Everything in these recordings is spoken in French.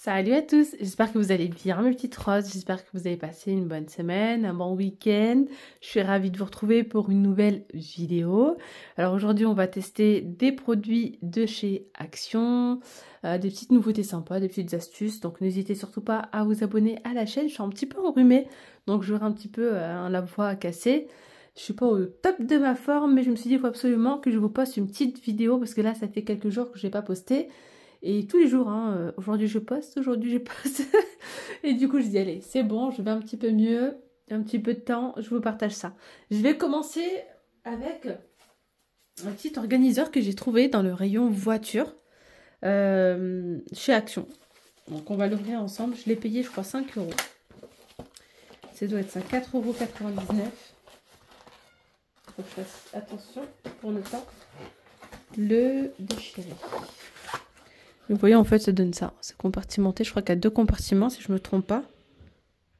Salut à tous, j'espère que vous allez bien mes petites roses, j'espère que vous avez passé une bonne semaine, un bon week-end. Je suis ravie de vous retrouver pour une nouvelle vidéo. Alors aujourd'hui on va tester des produits de chez Action, des petites nouveautés sympas, des petites astuces. Donc n'hésitez surtout pas à vous abonner à la chaîne, je suis un petit peu enrhumée, donc j'aurai un petit peu la voix cassée. Je suis pas au top de ma forme, mais je me suis dit il faut absolument que je vous poste une petite vidéo parce que là ça fait quelques jours que je n'ai pas posté. Et tous les jours, hein, aujourd'hui je poste, aujourd'hui je poste. Et du coup je dis allez, c'est bon, je vais un petit peu mieux, un petit peu de temps, je vous partage ça. Je vais commencer avec un petit organiseur que j'ai trouvé dans le rayon voiture chez Action. Donc on va l'ouvrir ensemble, je l'ai payé je crois 5 €. Ça doit être ça, 4,99 €. Faut que je fasse attention pour ne pas le déchirer. Vous voyez, en fait, ça donne ça. C'est compartimenté. Je crois qu'il y a 2 compartiments, si je ne me trompe pas.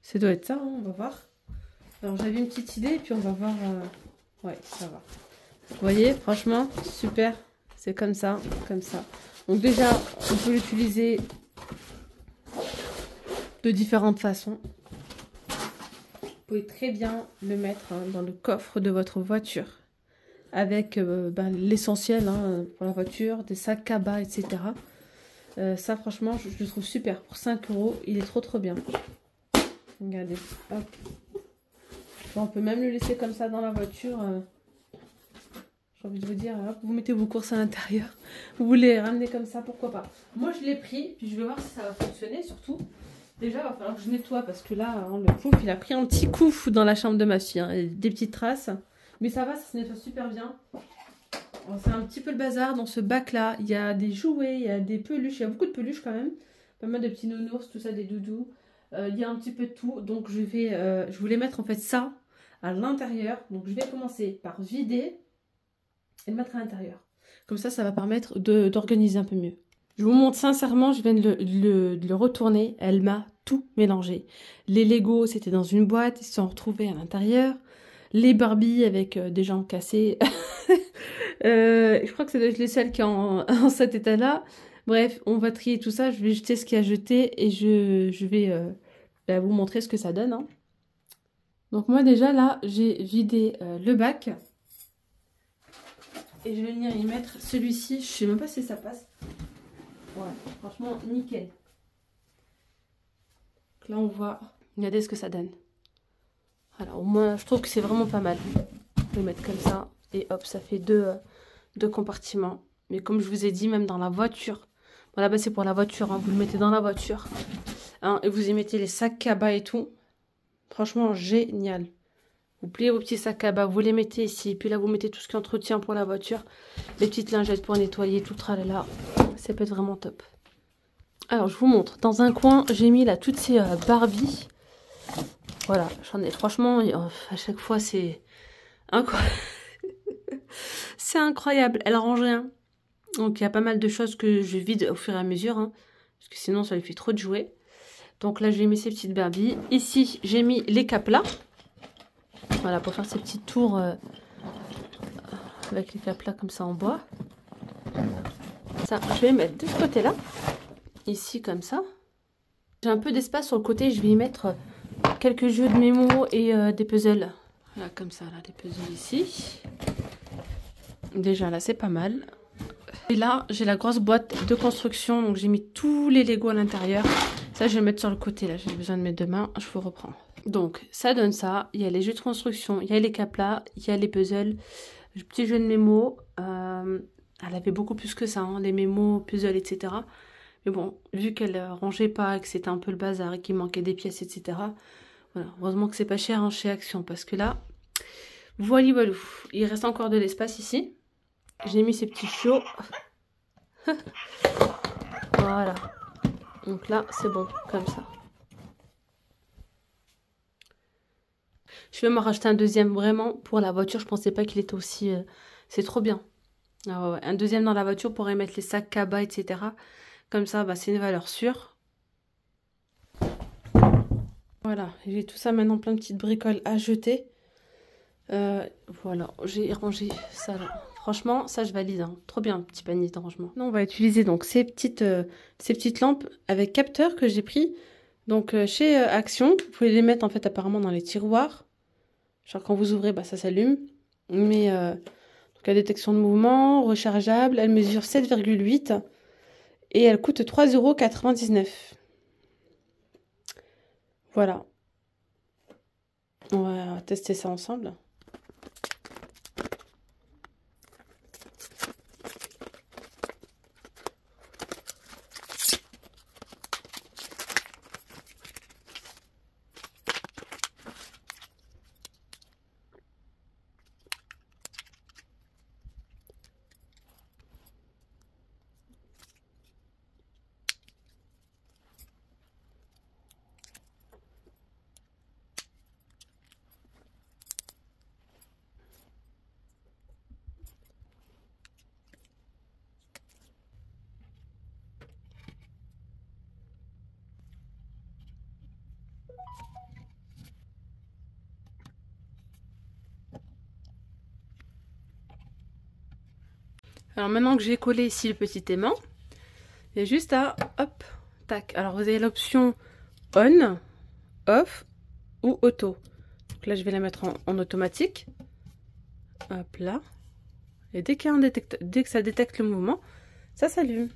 Ça doit être ça, hein, on va voir. Alors, j'avais une petite idée, et puis on va voir... Ouais, ça va. Vous voyez, franchement, super. C'est comme ça, comme ça. Donc déjà, on peut l'utiliser de différentes façons. Vous pouvez très bien le mettre dans le coffre de votre voiture. Avec l'essentiel pour la voiture, des sacs cabas, etc. Ça franchement je le trouve super pour 5 €, il est trop bien. Regardez, hop. Bon, on peut même le laisser comme ça dans la voiture. J'ai envie de vous dire, hop, vous mettez vos courses à l'intérieur, vous voulez ramener comme ça, pourquoi pas. Moi je l'ai pris, puis je vais voir si ça va fonctionner. Surtout déjà il va falloir que je nettoie parce que là le pouf il a pris un petit coup dans la chambre de ma fille, hein, des petites traces, mais ça va, ça se nettoie super bien. C'est un petit peu le bazar dans ce bac là. Il y a des jouets, il y a des peluches, il y a beaucoup de peluches quand même. Pas mal de petits nounours, tout ça, des doudous. Il y a un petit peu de tout. Donc je voulais mettre en fait ça à l'intérieur. Donc je vais commencer par vider et le mettre à l'intérieur. Comme ça va permettre d'organiser un peu mieux. Je vous montre sincèrement, je viens de le retourner. Elle m'a tout mélangé. Les Lego, c'était dans une boîte, ils se sont retrouvés à l'intérieur. Les Barbie avec des jambes cassées. Je crois que ça doit être les seules qui sont en cet état-là. Bref, on va trier tout ça. Je vais jeter ce qu'il y a à jeter et je vais vous montrer ce que ça donne. Hein. Donc moi déjà là, j'ai vidé le bac. Et je vais venir y mettre celui-ci. Je sais même pas si ça passe. Ouais, franchement, nickel. Donc là, on voit, regardez ce que ça donne. Alors, au moins, je trouve que c'est vraiment pas mal. Je vais le mettre comme ça. Et hop, ça fait deux compartiments. Mais comme je vous ai dit, même dans la voiture. Bon, là-bas, c'est pour la voiture. Hein, vous le mettez dans la voiture. Hein, et vous y mettez les sacs cabas et tout. Franchement, génial. Vous pliez vos petits sacs cabas, vous les mettez ici. Et puis là, vous mettez tout ce qui entretient pour la voiture. Les petites lingettes pour nettoyer, tout tralala. Ça peut être vraiment top. Alors, je vous montre. Dans un coin, j'ai mis là toutes ces Barbie. Voilà, j'en ai franchement, à chaque fois, c'est incroyable. C'est incroyable, elle range rien. Donc, il y a pas mal de choses que je vide au fur et à mesure. Hein, parce que sinon, ça lui fait trop de jouets. Donc là, j'ai mis ces petites Barbie. Ici, j'ai mis les caplas. Voilà, pour faire ces petits tours avec les caplas comme ça en bois. Ça, je vais mettre de ce côté-là. Ici, comme ça. J'ai un peu d'espace sur le côté. Je vais y mettre quelques jeux de mémo et des puzzles. Voilà, comme ça, là, des puzzles ici. Déjà, là, c'est pas mal. Et là, j'ai la grosse boîte de construction. Donc, j'ai mis tous les Lego à l'intérieur. Ça, je vais mettre sur le côté. Là, j'ai besoin de mes deux mains. Je vous reprends. Donc, ça donne ça. Il y a les jeux de construction, il y a les caplas, il y a les puzzles, le petit jeu de mémo. Elle avait beaucoup plus que ça, hein, les mémos, puzzles, etc. Mais bon, vu qu'elle rangeait pas, que c'était un peu le bazar et qu'il manquait des pièces, etc. Voilà, heureusement que c'est pas cher hein, chez Action, parce que là, voilà, voilà. Il reste encore de l'espace ici. J'ai mis ces petits chiots. Voilà. Donc là, c'est bon, comme ça. Je vais m'en racheter un deuxième vraiment pour la voiture. Je pensais pas qu'il était aussi... c'est trop bien. Ah ouais, un deuxième dans la voiture pour y mettre les sacs cabas, etc. Comme ça, bah, c'est une valeur sûre. Voilà, j'ai tout ça maintenant, plein de petites bricoles à jeter. Voilà, j'ai rangé ça là. Franchement, ça je valide, hein. Trop bien, petit panier de rangement. Non, on va utiliser donc ces petites lampes avec capteur que j'ai pris donc chez Action. Vous pouvez les mettre en fait apparemment dans les tiroirs. Genre quand vous ouvrez, bah, ça s'allume. Mais donc la détection de mouvement, rechargeable, elle mesure 7,8 et elle coûte 3,99 €. Voilà. On va tester ça ensemble. Alors maintenant que j'ai collé ici le petit aimant, il y a juste à, hop, tac. Alors vous avez l'option on, off ou auto. Donc là je vais la mettre en automatique. Hop là. Et dès que ça détecte le mouvement, ça s'allume.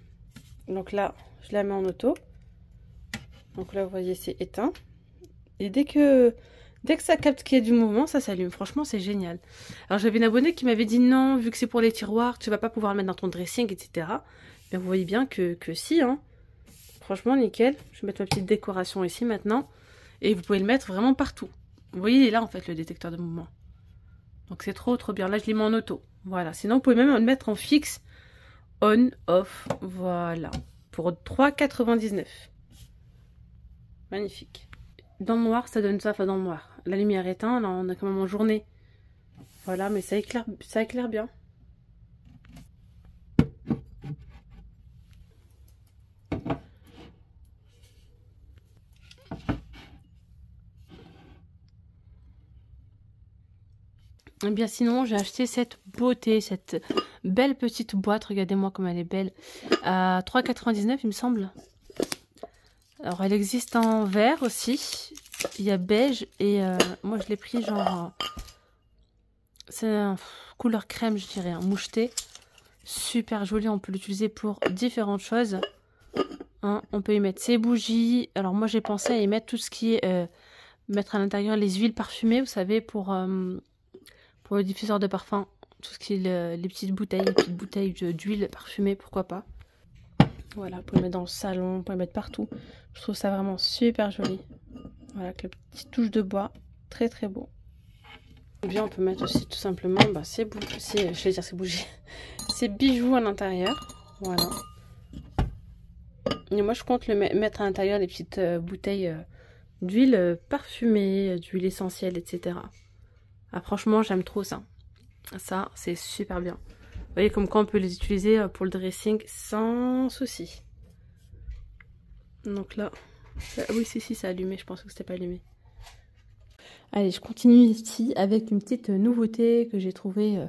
Donc là, je la mets en auto. Donc là vous voyez c'est éteint. Et dès que ça capte qu'il y a du mouvement, ça s'allume. Franchement, c'est génial. Alors, j'avais une abonnée qui m'avait dit non, vu que c'est pour les tiroirs, tu vas pas pouvoir le mettre dans ton dressing, etc. Mais vous voyez bien que si, hein. Franchement, nickel. Je vais mettre ma petite décoration ici maintenant. Et vous pouvez le mettre vraiment partout. Vous voyez, il est là, en fait, le détecteur de mouvement. Donc, c'est trop bien. Là, je l'ai mis en auto. Voilà. Sinon, vous pouvez même le mettre en fixe. On, off. Voilà. Pour 3,99 €. Magnifique. Dans le noir, ça donne ça, enfin dans le noir. La lumière éteinte, là on a quand même en journée. Voilà, mais ça éclaire bien. Et bien sinon, j'ai acheté cette beauté, cette belle petite boîte. Regardez-moi comme elle est belle. À 3,99 € il me semble. Alors elle existe en vert aussi. Il y a beige et moi je l'ai pris genre... c'est couleur crème je dirais, moucheté. Super joli, on peut l'utiliser pour différentes choses. Hein, on peut y mettre ses bougies. Alors moi j'ai pensé à y mettre tout ce qui est... mettre à l'intérieur les huiles parfumées, vous savez, pour le diffuseur de parfum. Tout ce qui est les petites bouteilles d'huile parfumée, pourquoi pas. Voilà, vous pouvez le mettre dans le salon, vous pouvez le mettre partout. Je trouve ça vraiment super joli. Voilà, avec la petite touche de bois. Très très beau. Et bien on peut mettre aussi tout simplement ces bougies. Ces bijoux à l'intérieur. Voilà. Et moi je compte le mettre à l'intérieur des petites bouteilles d'huile parfumée, d'huile essentielle, etc. Ah, franchement j'aime trop ça. Ça c'est super bien. Vous voyez comme quoi on peut les utiliser pour le dressing sans souci. Donc là, oui si ça a allumé, je pense que c'était pas allumé. Allez, je continue ici avec une petite nouveauté que j'ai trouvée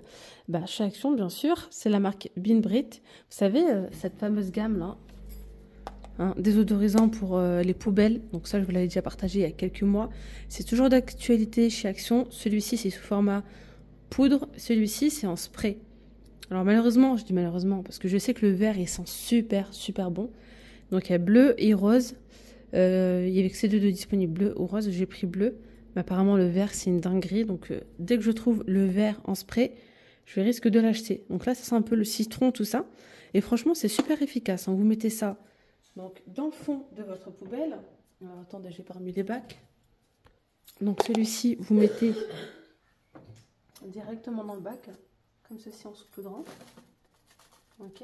chez Action bien sûr. C'est la marque Bean Brit. Vous savez, cette fameuse gamme là, hein, désodorisant pour les poubelles. Donc ça je vous l'avais déjà partagé il y a quelques mois. C'est toujours d'actualité chez Action. Celui-ci c'est sous format poudre, celui-ci c'est en spray. Alors malheureusement, je dis malheureusement parce que je sais que le vert il sent super bon. Donc il y a bleu et rose. Il y avait que ces deux disponibles, bleu ou rose. J'ai pris bleu. Mais apparemment le vert c'est une dinguerie. Donc dès que je trouve le vert en spray, je risque de l'acheter. Donc là ça sent un peu le citron, tout ça. Et franchement c'est super efficace. Hein. Vous mettez ça donc dans le fond de votre poubelle. Alors attendez, j'ai pas remis les bacs. Donc celui-ci vous mettez directement dans le bac. Comme ceci en saupoudrant. Ok.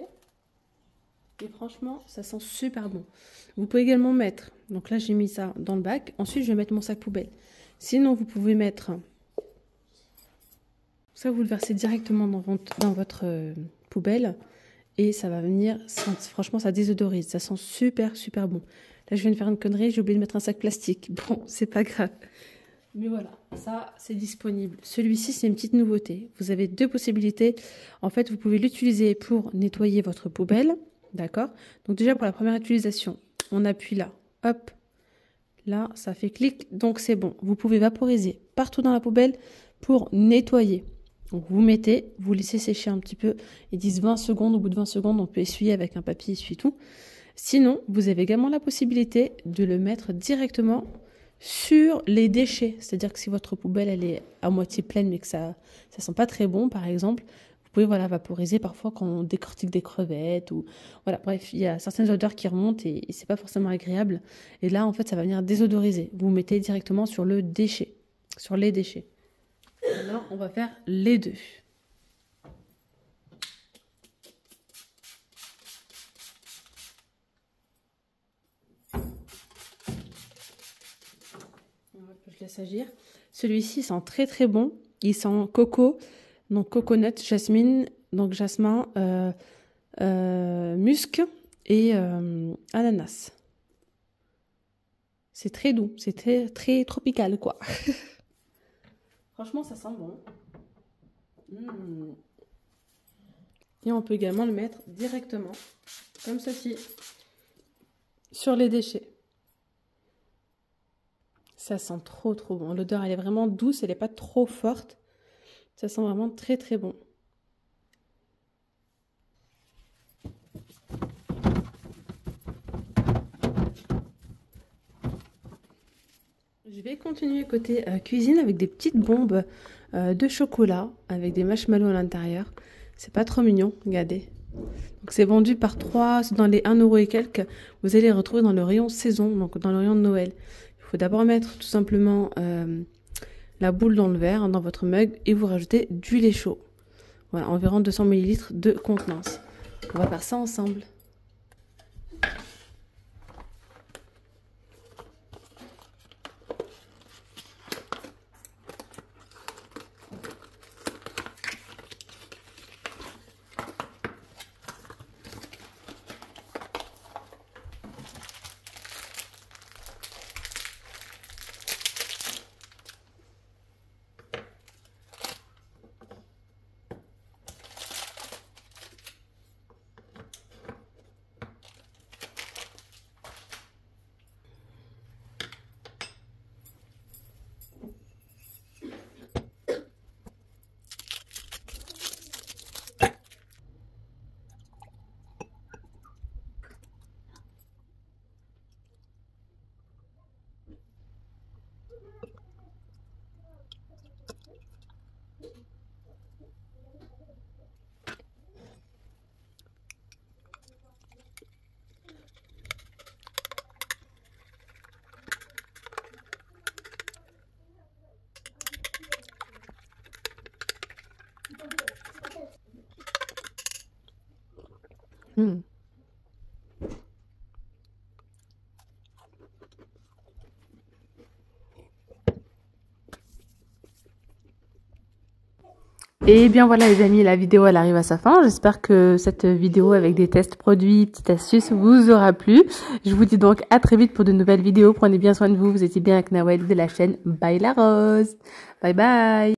Et franchement, ça sent super bon. Vous pouvez également mettre, donc là j'ai mis ça dans le bac. Ensuite, je vais mettre mon sac poubelle. Sinon, vous pouvez mettre, ça vous le versez directement dans votre poubelle. Et ça va venir, franchement, ça désodorise. Ça sent super bon. Là, je viens de faire une connerie, j'ai oublié de mettre un sac plastique. Bon, c'est pas grave. Mais voilà, ça c'est disponible. Celui-ci c'est une petite nouveauté. Vous avez deux possibilités. En fait, vous pouvez l'utiliser pour nettoyer votre poubelle. D'accord? Donc déjà pour la première utilisation, on appuie là. Hop. Là, ça fait clic. Donc c'est bon. Vous pouvez vaporiser partout dans la poubelle pour nettoyer. Donc vous mettez, vous laissez sécher un petit peu. Ils disent 20 secondes. Au bout de 20 secondes, on peut essuyer avec un papier essuie-tout. Sinon, vous avez également la possibilité de le mettre directement sur les déchets. C'est-à-dire que si votre poubelle elle est à moitié pleine mais que ça sent pas très bon, par exemple, vous pouvez voilà, vaporiser parfois quand on décortique des crevettes. Ou voilà, bref, il y a certaines odeurs qui remontent et c'est pas forcément agréable. Et là, en fait, ça va venir désodoriser. Vous mettez directement sur le déchet, sur les déchets. Alors, on va faire les deux. Je laisse agir. Celui-ci sent très très bon. Il sent coco, donc coconut, jasmine, donc jasmin, musc et ananas. C'est très doux, c'est très très tropical quoi. Franchement, ça sent bon. Et on peut également le mettre directement, comme ceci, sur les déchets. Ça sent trop trop bon. L'odeur elle est vraiment douce, elle n'est pas trop forte. Ça sent vraiment très très bon. Je vais continuer côté cuisine avec des petites bombes de chocolat avec des marshmallows à l'intérieur. C'est pas trop mignon, regardez. Donc c'est vendu par 3, c'est dans les 1 € et quelques. Vous allez les retrouver dans le rayon saison, donc dans le rayon de Noël. Il faut d'abord mettre tout simplement la boule dans le verre, dans votre mug, et vous rajoutez du lait chaud. Voilà, environ 200 ml de contenance. On va faire ça ensemble. Et bien voilà les amis, la vidéo elle arrive à sa fin. J'espère que cette vidéo avec des tests produits, petites astuces vous aura plu. Je vous dis donc à très vite pour de nouvelles vidéos. Prenez bien soin de vous. Vous étiez bien avec Nawel de la chaîne Bye la Rose. Bye bye.